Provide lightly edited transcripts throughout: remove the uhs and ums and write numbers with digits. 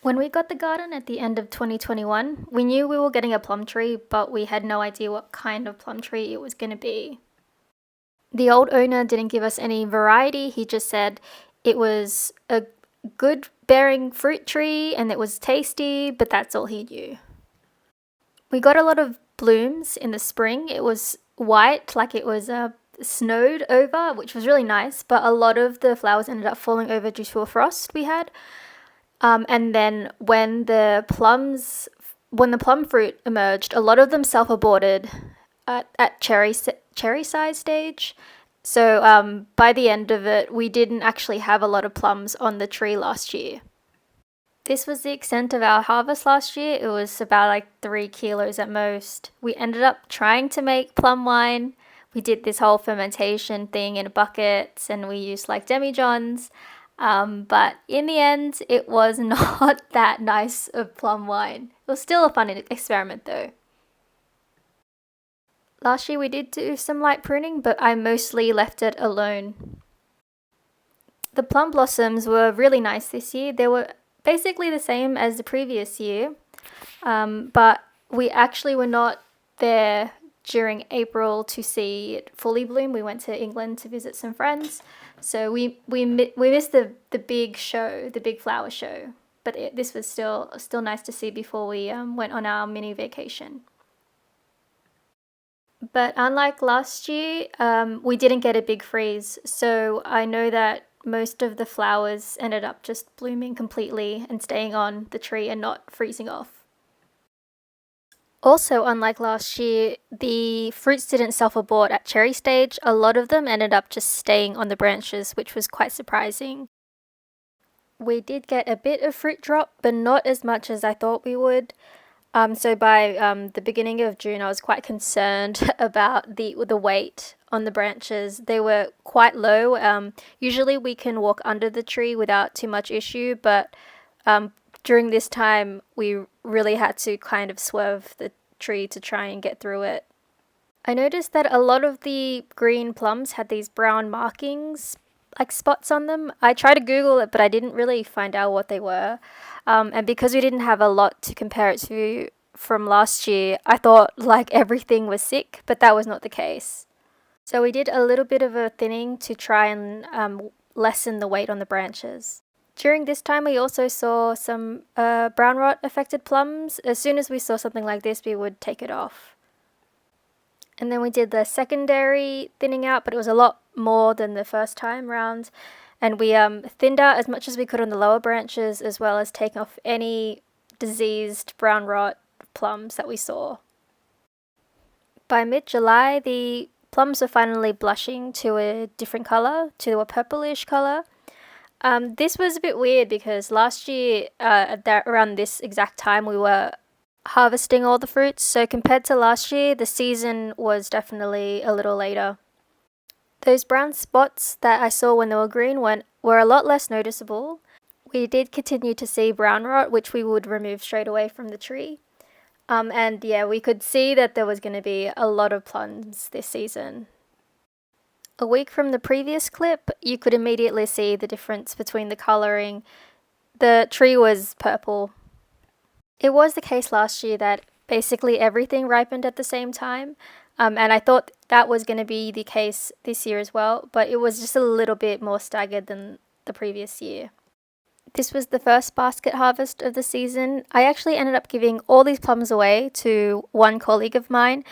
When we got the garden at the end of 2021, we knew we were getting a plum tree, but we had no idea what kind of plum tree it was going to be. The old owner didn't give us any variety, he just said it was a good bearing fruit tree and it was tasty, but that's all he knew. We got a lot of blooms in the spring. It was white, like it was snowed over, which was really nice, but a lot of the flowers ended up falling over due to a frost we had. And then when the plum fruit emerged, a lot of them self-aborted at cherry size stage. So by the end of it, we didn't actually have a lot of plums on the tree last year. This was the extent of our harvest last year. It was about like 3 kilos at most. We ended up trying to make plum wine. We did this whole fermentation thing in buckets and we used like demijohns. But in the end, it was not that nice of plum wine. It was still a fun experiment though. Last year we did do some light pruning, but I mostly left it alone. The plum blossoms were really nice this year. They were basically the same as the previous year, but we actually were not there during April to see it fully bloom. We went to England to visit some friends, so we missed the big show, the big flower show. But this was still nice to see before we went on our mini vacation. But unlike last year, we didn't get a big freeze, so I know that most of the flowers ended up just blooming completely and staying on the tree and not freezing off. Also, unlike last year, the fruits didn't self-abort at cherry stage. A lot of them ended up just staying on the branches, which was quite surprising. We did get a bit of fruit drop, but not as much as I thought we would. So by the beginning of June, I was quite concerned about the weight on the branches. They were quite low. Usually we can walk under the tree without too much issue, but during this time, we really had to kind of swerve the tree to try and get through it. I noticed that a lot of the green plums had these brown markings, like spots on them. I tried to Google it, but I didn't really find out what they were. And because we didn't have a lot to compare it to from last year, I thought like everything was sick, but that was not the case. So we did a little bit of a thinning to try and lessen the weight on the branches. During this time, we also saw some brown rot affected plums. As soon as we saw something like this, we would take it off. And then we did the secondary thinning out, but it was a lot more than the first time round. And we thinned out as much as we could on the lower branches, as well as taking off any diseased brown rot plums that we saw. By mid-July, the plums were finally blushing to a different colour, to a purplish colour. This was a bit weird because last year, around this exact time, we were harvesting all the fruits. So compared to last year, the season was definitely a little later. Those brown spots that I saw when they were green were a lot less noticeable. We did continue to see brown rot, which we would remove straight away from the tree. And yeah, we could see that there was going to be a lot of plums this season. A week from the previous clip, you could immediately see the difference between the colouring. The tree was purple. It was the case last year that basically everything ripened at the same time. And I thought that was going to be the case this year as well, but it was just a little bit more staggered than the previous year. This was the first basket harvest of the season. I actually ended up giving all these plums away to one colleague of mine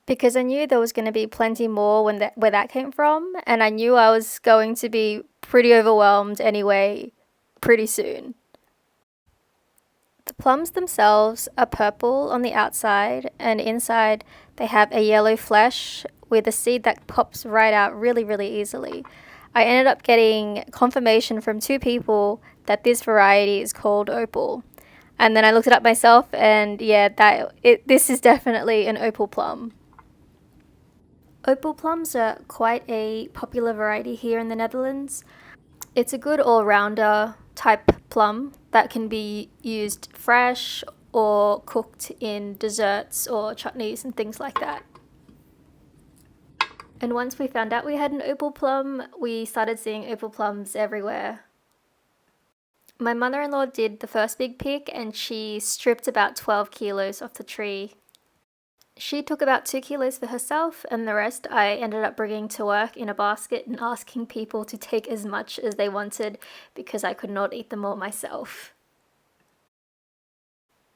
because I knew there was going to be plenty more where that came from, and I knew I was going to be pretty overwhelmed anyway pretty soon. The plums themselves are purple on the outside, and inside they have a yellow flesh with a seed that pops right out really, really easily. I ended up getting confirmation from 2 people that this variety is called Opal. And then I looked it up myself, and yeah, this is definitely an Opal Plum. Opal plums are quite a popular variety here in the Netherlands. It's a good all-rounder type plum that can be used fresh or cooked in desserts or chutneys and things like that. And once we found out we had an opal plum, we started seeing opal plums everywhere. My mother-in-law did the first big pick and she stripped about 12 kilos off the tree. She took about 2 kilos for herself, and the rest I ended up bringing to work in a basket and asking people to take as much as they wanted because I could not eat them all myself.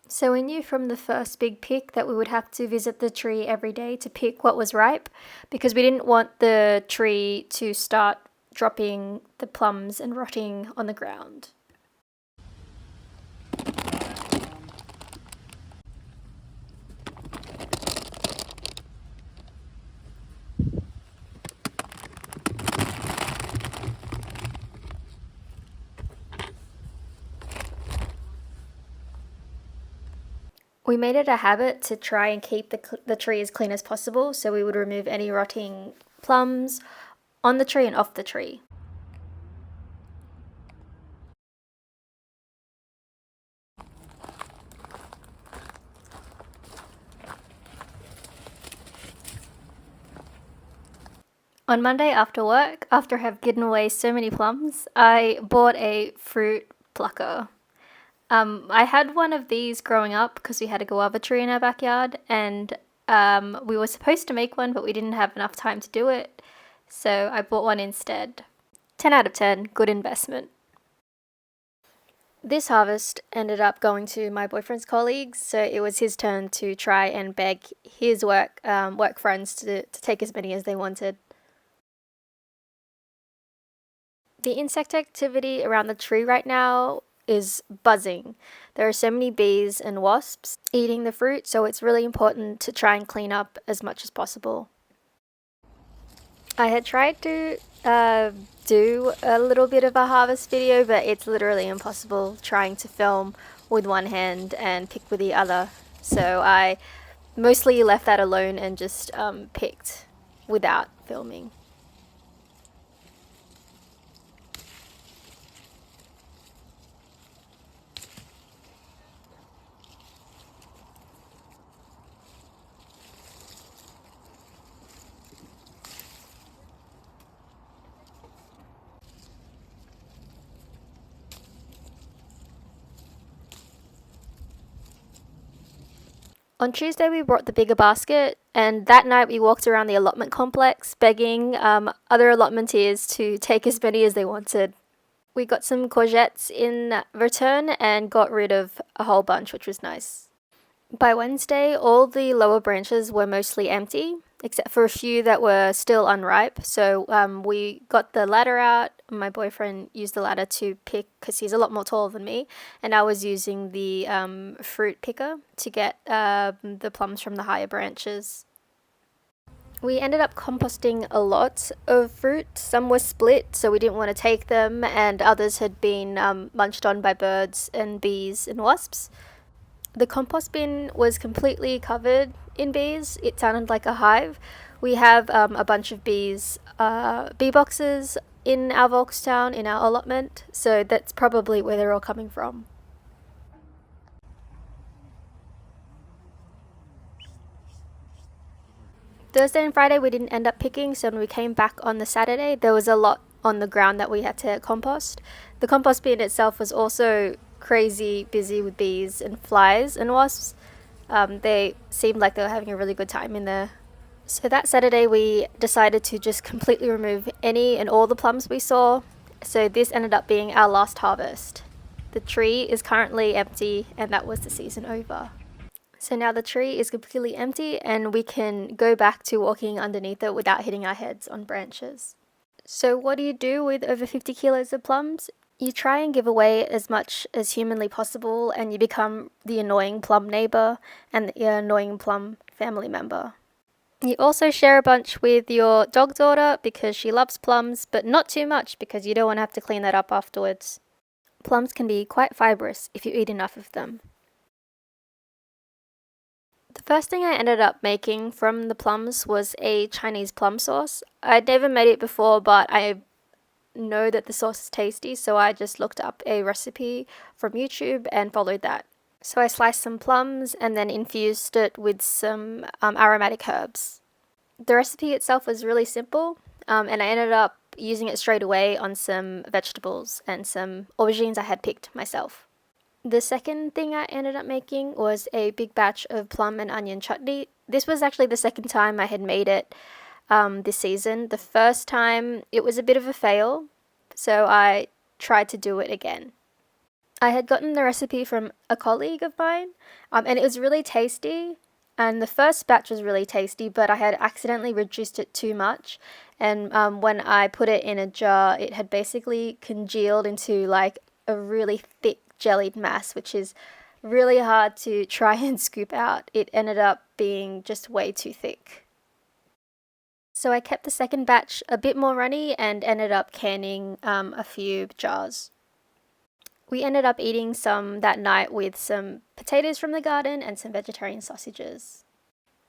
So we knew from the first big pick that we would have to visit the tree every day to pick what was ripe because we didn't want the tree to start dropping the plums and rotting on the ground. We made it a habit to try and keep the tree as clean as possible, so we would remove any rotting plums on the tree and off the tree. On Monday after work, after I have given away so many plums, I bought a fruit plucker. I had one of these growing up because we had a guava tree in our backyard, and we were supposed to make one, but we didn't have enough time to do it, so I bought one instead. 10 out of 10, good investment. This harvest ended up going to my boyfriend's colleagues, so it was his turn to try and beg his work friends to take as many as they wanted. The insect activity around the tree right now is buzzing. There are so many bees and wasps eating the fruit, so it's really important to try and clean up as much as possible. I had tried to do a little bit of a harvest video, but it's literally impossible trying to film with one hand and pick with the other. So I mostly left that alone and just picked without filming. On Tuesday, we brought the bigger basket, and that night we walked around the allotment complex, begging other allotmenteers to take as many as they wanted. We got some courgettes in return and got rid of a whole bunch, which was nice. By Wednesday, all the lower branches were mostly empty, except for a few that were still unripe. So we got the ladder out. My boyfriend used the ladder to pick because he's a lot more tall than me, and I was using the fruit picker to get the plums from the higher branches. We ended up composting a lot of fruit. Some were split, so we didn't want to take them, and others had been munched on by birds and bees and wasps. The compost bin was completely covered in bees. It sounded like a hive. We have a bunch of bees, bee boxes in our Volkstown, in our allotment, so that's probably where they're all coming from. Thursday and Friday we didn't end up picking, so when we came back on the Saturday, there was a lot on the ground that we had to compost. The compost bin itself was also crazy busy with bees and flies and wasps. They seemed like they were having a really good time in there. So that Saturday we decided to just completely remove any and all the plums we saw. So this ended up being our last harvest. The tree is currently empty, and that was the season over. So now the tree is completely empty and we can go back to walking underneath it without hitting our heads on branches. So what do you do with over 50 kilos of plums? You try and give away as much as humanly possible, and you become the annoying plum neighbour and the annoying plum family member. You also share a bunch with your dog daughter because she loves plums, but not too much because you don't want to have to clean that up afterwards. Plums can be quite fibrous if you eat enough of them. The first thing I ended up making from the plums was a Chinese plum sauce. I'd never made it before, but I know that the sauce is tasty, so I just looked up a recipe from YouTube and followed that. So I sliced some plums and then infused it with some aromatic herbs. The recipe itself was really simple. and I ended up using it straight away on some vegetables and some aubergines I had picked myself. The second thing I ended up making was a big batch of plum and onion chutney. This was actually the second time I had made it this season. The first time it was a bit of a fail, so I tried to do it again. I had gotten the recipe from a colleague of mine, and it was really tasty. And the first batch was really tasty, but I had accidentally reduced it too much. And when I put it in a jar, it had basically congealed into like a really thick jellied mass, which is really hard to try and scoop out. It ended up being just way too thick. So I kept the second batch a bit more runny and ended up canning a few jars. We ended up eating some that night with some potatoes from the garden and some vegetarian sausages.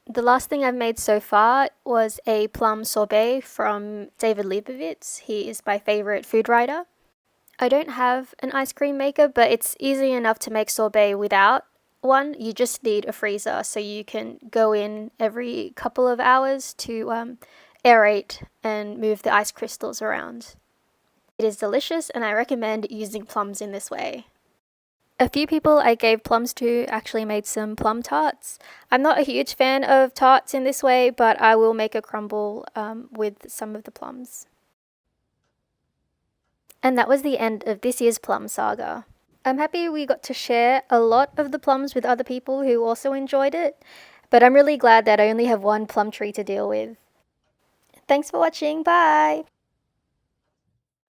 The last thing I've made so far was a plum sorbet from David Leibovitz. He is my favorite food writer. I don't have an ice cream maker, but it's easy enough to make sorbet without one. You just need a freezer, so you can go in every couple of hours to aerate and move the ice crystals around. It is delicious, and I recommend using plums in this way. A few people I gave plums to actually made some plum tarts. I'm not a huge fan of tarts in this way, but I will make a crumble with some of the plums. And that was the end of this year's plum saga. I'm happy we got to share a lot of the plums with other people who also enjoyed it, but I'm really glad that I only have one plum tree to deal with. Thanks for watching, bye!